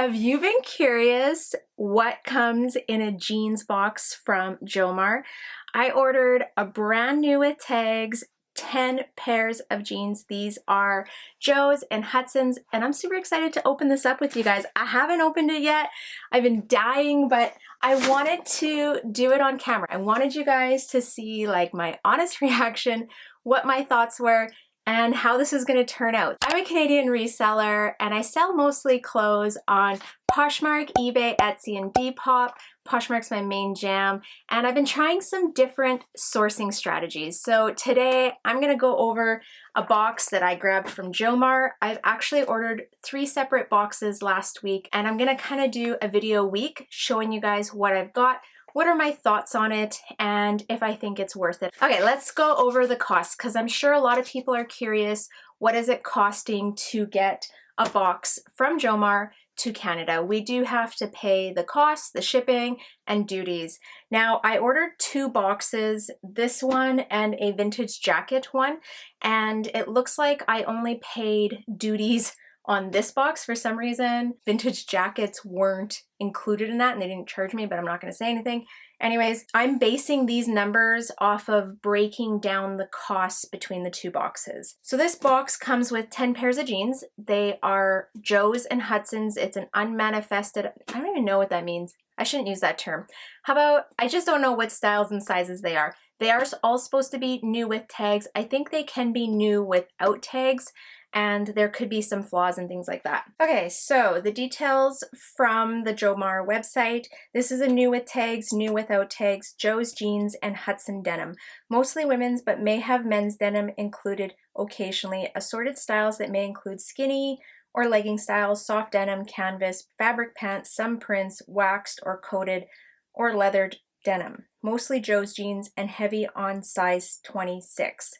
Have you been curious what comes in a jeans box from Jomar? I ordered a brand new with tags 10 pairs of jeans. These are Joe's and Hudson's, and I'm super excited to open this up with you guys. I haven't opened it yet. I've been dying, but I wanted to do it on camera. I wanted you guys to see like my honest reaction, what my thoughts were, and how this is going to turn out. I'm a Canadian reseller and I sell mostly clothes on Poshmark, eBay, Etsy, and Depop. Poshmark's my main jam, and I've been trying some different sourcing strategies. So today I'm going to go over a box that I grabbed from Jomar. I've actually ordered 3 separate boxes last week, and I'm going to kind of do a video a week showing you guys what I've got, what are my thoughts on it, and if I think it's worth it. Okay, let's go over the cost, because I'm sure a lot of people are curious, what is it costing to get a box from Jomar to Canada? We do have to pay the cost, the shipping, and duties. Now, I ordered 2 boxes, this one and a vintage jacket one, and it looks like I only paid duties on this box for some reason. Vintage jackets weren't included in that and they didn't charge me, but I'm not going to say anything. Anyways, I'm basing these numbers off of breaking down the costs between the 2 boxes. So this box comes with 10 pairs of jeans. They are Joe's and Hudson's. It's an unmanifested, I don't even know what that means. I shouldn't use that term. How about, I just don't know what styles and sizes they are. They are all supposed to be new with tags. I think they can be new without tags, and there could be some flaws and things like that. Okay, so the details from the Jomar website. This is a new with tags, new without tags, Joe's jeans, and Hudson denim. Mostly women's, but may have men's denim included occasionally. Assorted styles that may include skinny or legging styles, soft denim, canvas, fabric pants, some prints, waxed or coated, or leathered denim. Mostly Joe's jeans and heavy on size 26.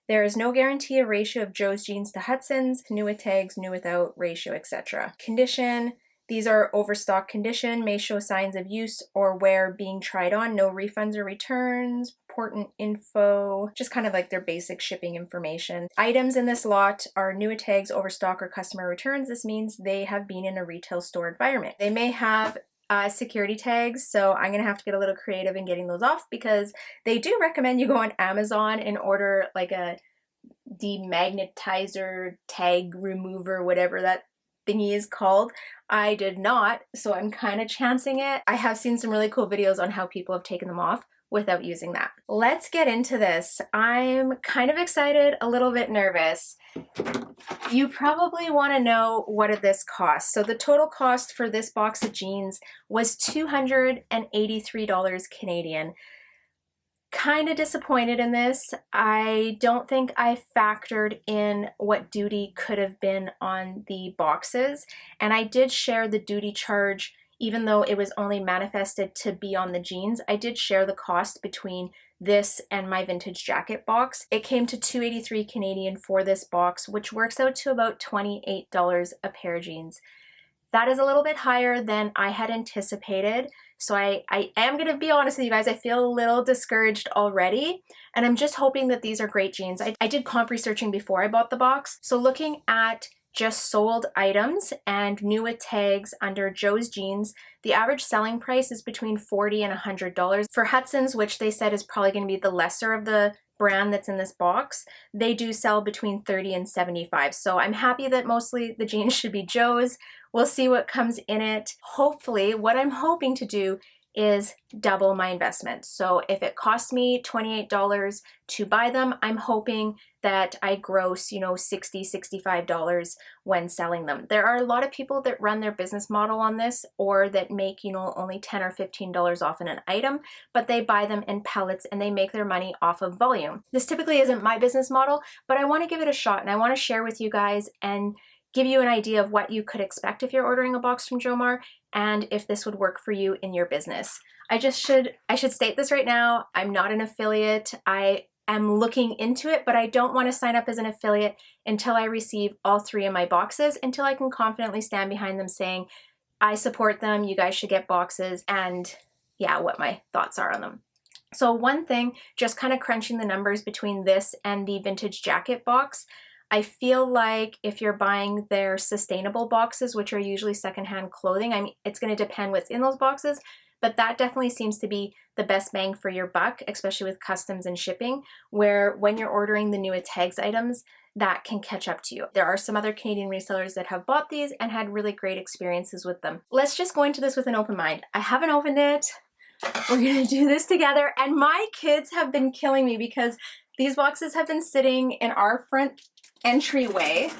There is no guarantee of ratio of Joe's jeans to Hudson's, new with tags, new without, ratio, etc. Condition, these are overstock condition, may show signs of use or wear being tried on, no refunds or returns, important info, just kind of like their basic shipping information. Items in this lot are new with tags, overstock, or customer returns. This means they have been in a retail store environment. They may have security tags, so I'm gonna have to get a little creative in getting those off, because they do recommend you go on Amazon and order like a demagnetizer tag remover, whatever that thingy is called. I did not, so I'm kind of chancing it. I have seen some really cool videos on how people have taken them off without using that. Let's get into this. I'm kind of excited, a little bit nervous. You probably want to know what did this cost. So the total cost for this box of jeans was $283 Canadian. Kind of disappointed in this. I don't think I factored in what duty could have been on the boxes, and I did share the duty charge. Even though it was only manifested to be on the jeans, I did share the cost between this and my vintage jacket box. It came to $283 Canadian for this box, which works out to about $28 a pair of jeans. That is a little bit higher than I had anticipated. So I am going to be honest with you guys, I feel a little discouraged already, and I'm just hoping that these are great jeans. I did comp researching before I bought the box. So looking at just sold items and new with tags under Joe's jeans, the average selling price is between $40 and $100. For Hudson's, which they said is probably going to be the lesser of the brand that's in this box, they do sell between $30 and $75. So I'm happy that mostly the jeans should be Joe's. We'll see what comes in it. Hopefully, what I'm hoping to do is double my investment. So if it costs me $28 to buy them, I'm hoping that I gross, $60, $65 when selling them. There are a lot of people that run their business model on this, or that make, only $10 or $15 off in an item, but they buy them in pellets and they make their money off of volume. This typically isn't my business model, but I want to give it a shot, and I want to share with you guys and give you an idea of what you could expect if you're ordering a box from Jomar, and if this would work for you in your business. I should state this right now. I'm not an affiliate. I am looking into it, but I don't want to sign up as an affiliate until I receive all 3 of my boxes, until I can confidently stand behind them saying, I support them, you guys should get boxes, and yeah, what my thoughts are on them. So one thing, just kind of crunching the numbers between this and the vintage jacket box, I feel like if you're buying their sustainable boxes, which are usually secondhand clothing, I mean, it's going to depend what's in those boxes, but that definitely seems to be the best bang for your buck, especially with customs and shipping, where when you're ordering the newer tags items, that can catch up to you. There are some other Canadian resellers that have bought these and had really great experiences with them. Let's just go into this with an open mind. I haven't opened it. We're gonna do this together, and my kids have been killing me because these boxes have been sitting in our front entryway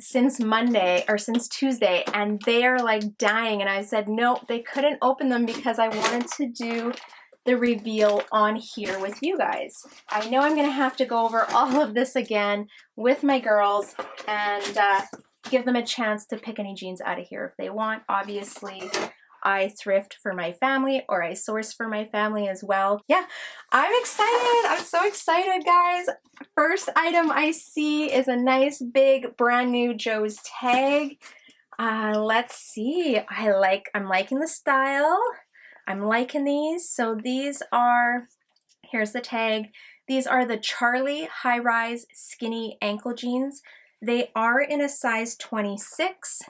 since Monday or since Tuesday, and they are like dying, and I said no, they couldn't open them because I wanted to do the reveal on here with you guys. I know I'm gonna have to go over all of this again with my girls and give them a chance to pick any jeans out of here if they want. Obviously, I thrift for my family, or I source for my family as well. Yeah, I'm excited. I'm so excited, guys. First item I see is a nice big brand new Joe's tag. Let's see. I'm liking the style. I'm liking these. So these are, here's the tag. These are the Charlie High Rise Skinny Ankle Jeans. They are in a size 26.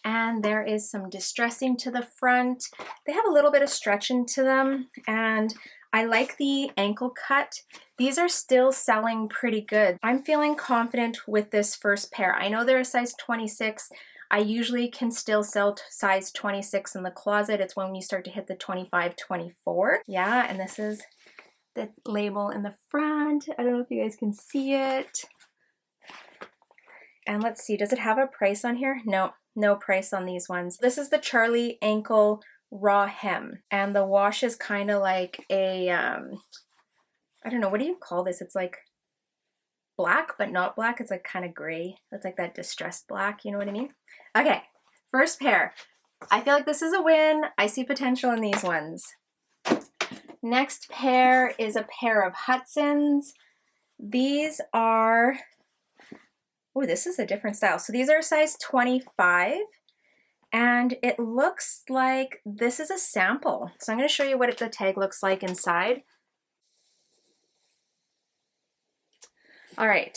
And there is some distressing to the front. They have a little bit of stretch into them, and I like the ankle cut. These are still selling pretty good. I'm feeling confident with this first pair. I know they're a size 26. I usually can still sell size 26 in the closet. It's when you start to hit the 25, 24. Yeah, and this is the label in the front. I don't know if you guys can see it. And let's see, does it have a price on here? No. No price on these ones. This is the Charlie Ankle Raw Hem, and the wash is kind of like a, I don't know, what do you call this? It's like black, but not black. It's like kind of gray. It's like that distressed black, you know what I mean? Okay, first pair. I feel like this is a win. I see potential in these ones. Next pair is a pair of Hudsons. These are, oh, this is a different style. So these are size 25, and it looks like this is a sample. So I'm going to show you what the tag looks like inside. All right.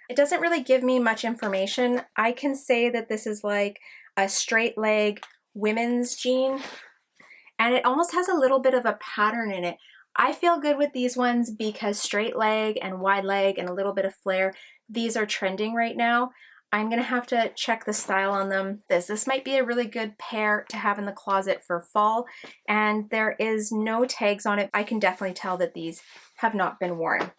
It doesn't really give me much information. I can say that this is like a straight leg women's jean, and it almost has a little bit of a pattern in it. I feel good with these ones because straight leg and wide leg and a little bit of flare, these are trending right now. I'm gonna have to check the style on them. This might be a really good pair to have in the closet for fall, and there is no tags on it. I can definitely tell that these have not been worn.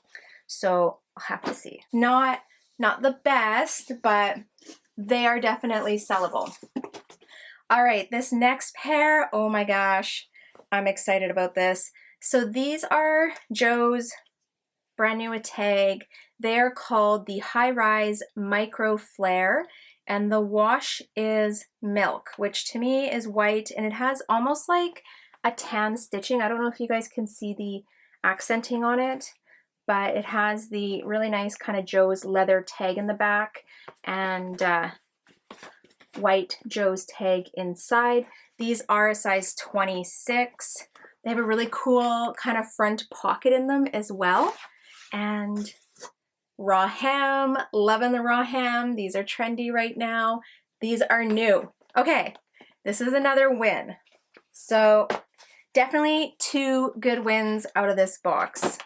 So I'll have to see. Not the best, but they are definitely sellable. All right, this next pair, oh my gosh, I'm excited about this. So these are Joe's brand new tag. They're called the High Rise Micro Flare, and the wash is milk, which to me is white, and it has almost like a tan stitching. I don't know if you guys can see the accenting on it, but it has the really nice kind of Joe's leather tag in the back, and white Joe's tag inside. These are a size 26. They have a really cool kind of front pocket in them as well. And raw hem, loving the raw hem. These are trendy right now. These are new. Okay, this is another win. So definitely two good wins out of this box.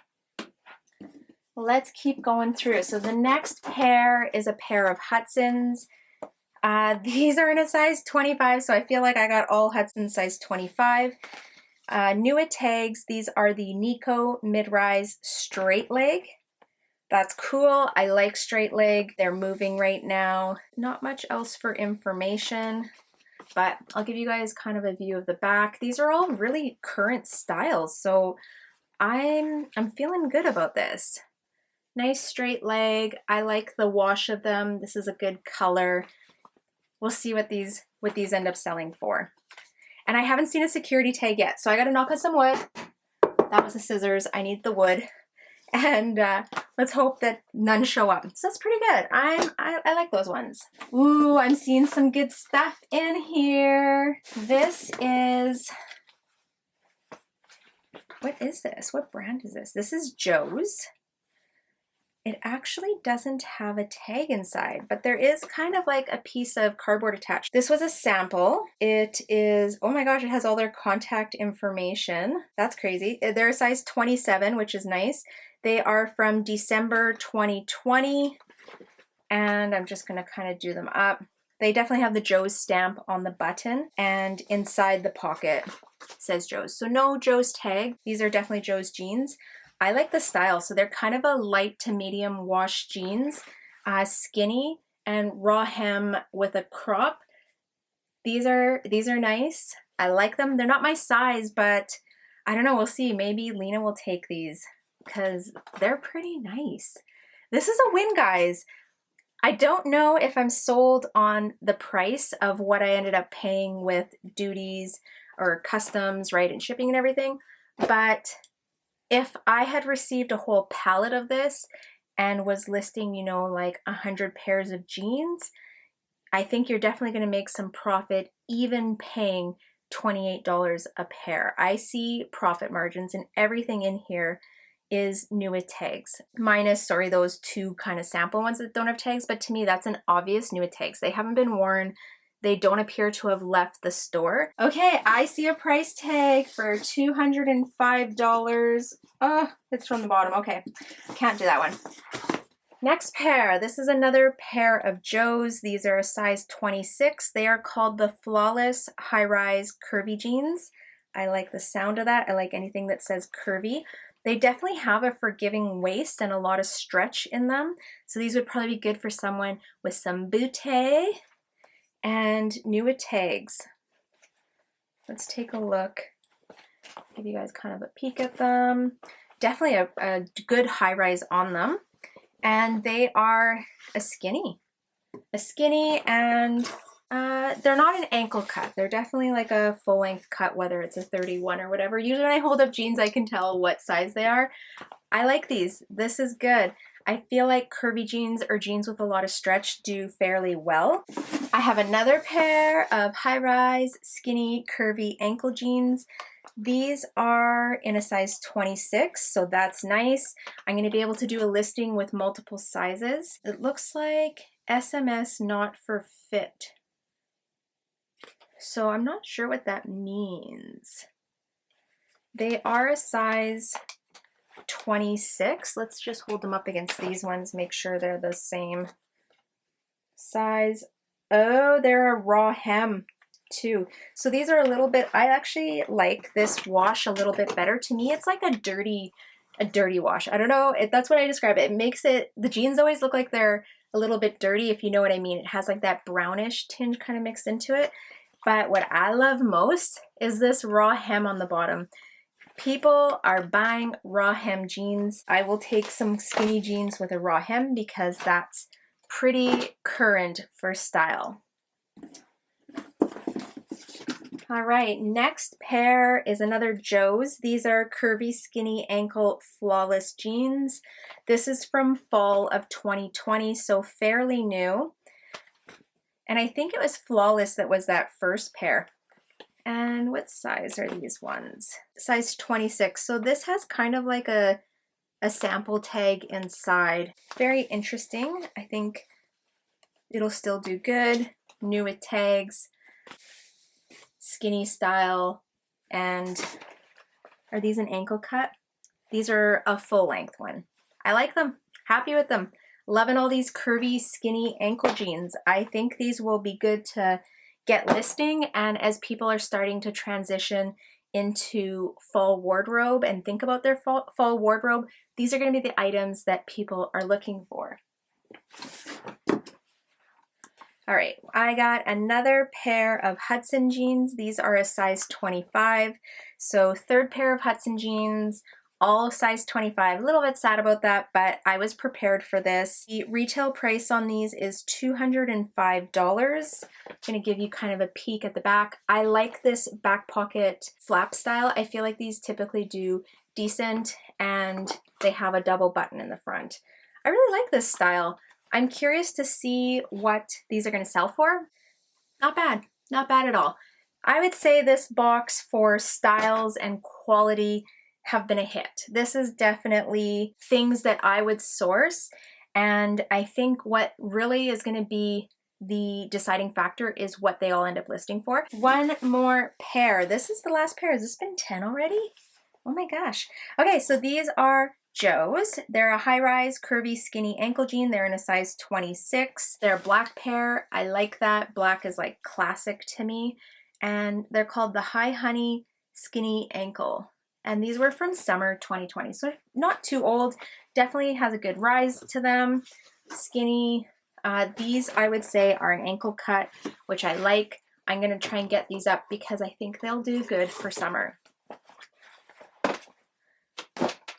Let's keep going through. So the next pair is a pair of Hudsons. These are in a size 25, so I feel like I got all Hudsons size 25. Newer tags, these are the Nico mid-rise straight leg. That's cool. I like straight leg. They're moving right now. Not much else for information, but I'll give you guys kind of a view of the back. These are all really current styles, so I'm feeling good about this. Nice straight leg. I like the wash of them. This is a good color. We'll see what these end up selling for. And I haven't seen a security tag yet, so I gotta knock on some wood. That was the scissors. I need the wood. And let's hope that none show up. So that's pretty good. I like those ones. Ooh, I'm seeing some good stuff in here. This is, what is this? What brand is this? This is Joe's. It actually doesn't have a tag inside, but there is kind of like a piece of cardboard attached. This was a sample. It is, oh my gosh, it has all their contact information. That's crazy. They're a size 27, which is nice. They are from December 2020, and I'm just gonna kind of do them up. They definitely have the Joe's stamp on the button, and inside the pocket says Joe's. So no Joe's tag. These are definitely Joe's jeans. I like the style. So they're kind of a light to medium wash jeans, skinny and raw hem with a crop. These are nice. I like them. They're not my size, but I don't know. We'll see. Maybe Lena will take these because they're pretty nice. This is a win, guys. I don't know if I'm sold on the price of what I ended up paying with duties or customs, right, and shipping and everything, but if I had received a whole pallet of this and was listing, you know, like 100 pairs of jeans, I think you're definitely going to make some profit even paying $28 a pair. I see profit margins, and everything in here is new with tags. Minus, sorry, those two kind of sample ones that don't have tags, but to me that's an obvious new with tags. They haven't been worn. They don't appear to have left the store. Okay, I see a price tag for $205. Oh, it's from the bottom. Okay, can't do that one. Next pair. This is another pair of Joe's. These are a size 26. They are called the Flawless High-Rise Curvy Jeans. I like the sound of that. I like anything that says curvy. They definitely have a forgiving waist and a lot of stretch in them. So these would probably be good for someone with some bootay and new with tags. Let's take a look. Give you guys kind of a peek at them. Definitely a good high rise on them. And they are a skinny and they're not an ankle cut. They're definitely like a full length cut, whether it's a 31 or whatever. Usually when I hold up jeans, I can tell what size they are. I like these. This is good. I feel like curvy jeans or jeans with a lot of stretch do fairly well. I have another pair of high-rise, skinny, curvy ankle jeans. These are in a size 26, so that's nice. I'm going to be able to do a listing with multiple sizes. It looks like SMS not for fit. So I'm not sure what that means. They are a size 26. Let's just hold them up against these ones, make sure they're the same size. Oh, they're a raw hem too. So these are a little bit, I actually like this wash a little bit better. To me, it's like a dirty wash. I don't know, that's what I describe it. It makes it, the jeans always look like they're a little bit dirty, if you know what I mean. It has like that brownish tinge kind of mixed into it. But what I love most is this raw hem on the bottom. People are buying raw hem jeans. I will take some skinny jeans with a raw hem because that's pretty current for style. All right, next pair is another Joe's. These are curvy, skinny, ankle, flawless jeans. This is from fall of 2020, so fairly new. And I think it was Flawless that was that first pair. And what size are these ones? Size 26. So this has kind of like a sample tag inside. Very interesting. I think it'll still do good. New with tags. Skinny style. And are these an ankle cut? These are a full length one. I like them. Happy with them. Loving all these curvy, skinny ankle jeans. I think these will be good to get listing, and as people are starting to transition into fall wardrobe and think about their fall wardrobe, these are going to be the items that people are looking for. All right, I got another pair of Hudson jeans. These are a size 25, so third pair of Hudson jeans, all size 25. A little bit sad about that, but I was prepared for this. The retail price on these is $205. I'm gonna give you kind of a peek at the back. I like this back pocket flap style. I feel like these typically do decent, and they have a double button in the front. I really like this style. I'm curious to see what these are gonna sell for. Not bad, not bad at all. I would say this box for styles and quality have been a hit. This is definitely things that I would source, and I think what really is going to be the deciding factor is what they all end up listing for. One more pair. This is the last pair. Has this been 10 already? Oh my gosh. Okay, so these are Joe's. They're a high-rise, curvy, skinny ankle jean. They're in a size 26. They're a black pair. I like that. Black is like classic to me. And they're called the High Honey Skinny Ankle. And these were from summer 2020, so not too old. Definitely has a good rise to them. Skinny. These, I would say, are an ankle cut, which I like. I'm going to try and get these up because I think they'll do good for summer.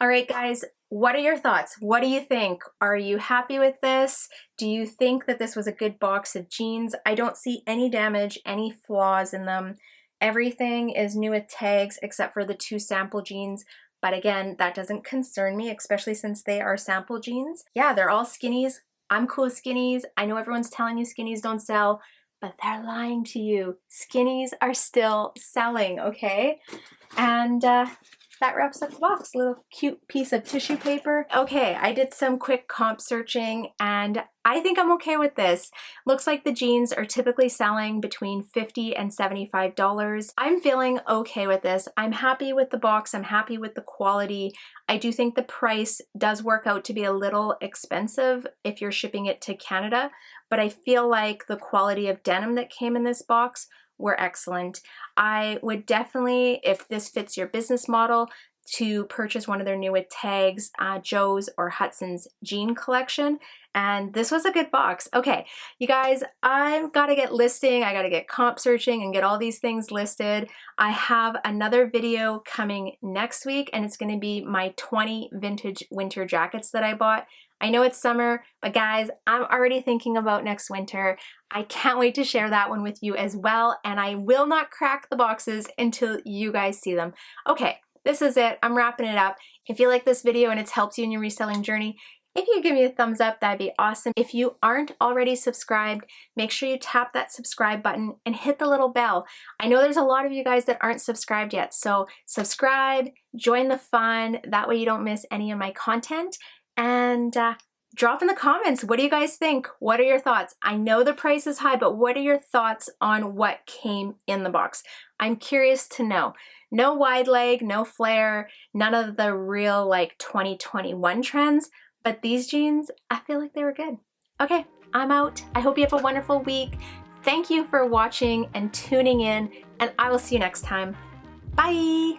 All right, guys, what are your thoughts? What do you think? Are you happy with this? Do you think that this was a good box of jeans? I don't see any damage, any flaws in them. Everything is new with tags except for the 2 sample jeans. But again, that doesn't concern me, especially since they are sample jeans. Yeah, they're all skinnies. I'm cool with skinnies. I know everyone's telling you skinnies don't sell, but they're lying to you. Skinnies are still selling, okay? And that wraps up the box. A little cute piece of tissue paper. Okay, I did some quick comp searching and I think I'm okay with this. Looks like the jeans are typically selling between $50 and $75. I'm feeling okay with this. I'm happy with the box. I'm happy with the quality. I do think the price does work out to be a little expensive if you're shipping it to Canada, but I feel like the quality of denim that came in this box were excellent. I would definitely, if this fits your business model, to purchase one of their new with tags, Joe's or Hudson's jean collection. And this was a good box. Okay, you guys, I've got to get listing. I got to get comp searching and get all these things listed. I have another video coming next week and it's going to be my 20 vintage winter jackets that I bought. I know it's summer, but guys, I'm already thinking about next winter. I can't wait to share that one with you as well. And I will not crack the boxes until you guys see them. Okay, this is it. I'm wrapping it up. If you like this video and it's helped you in your reselling journey, if you give me a thumbs up, that'd be awesome. If you aren't already subscribed, make sure you tap that subscribe button and hit the little bell. I know there's a lot of you guys that aren't subscribed yet, so subscribe, join the fun. That way you don't miss any of my content. And drop in the comments, what do you guys think? What are your thoughts? I know the price is high, but what are your thoughts on what came in the box? I'm curious to know. No wide leg, no flare, none of the real like 2021 trends, but these jeans, I feel like they were good. Okay, I'm out. I hope you have a wonderful week. Thank you for watching and tuning in, and I will see you next time. Bye.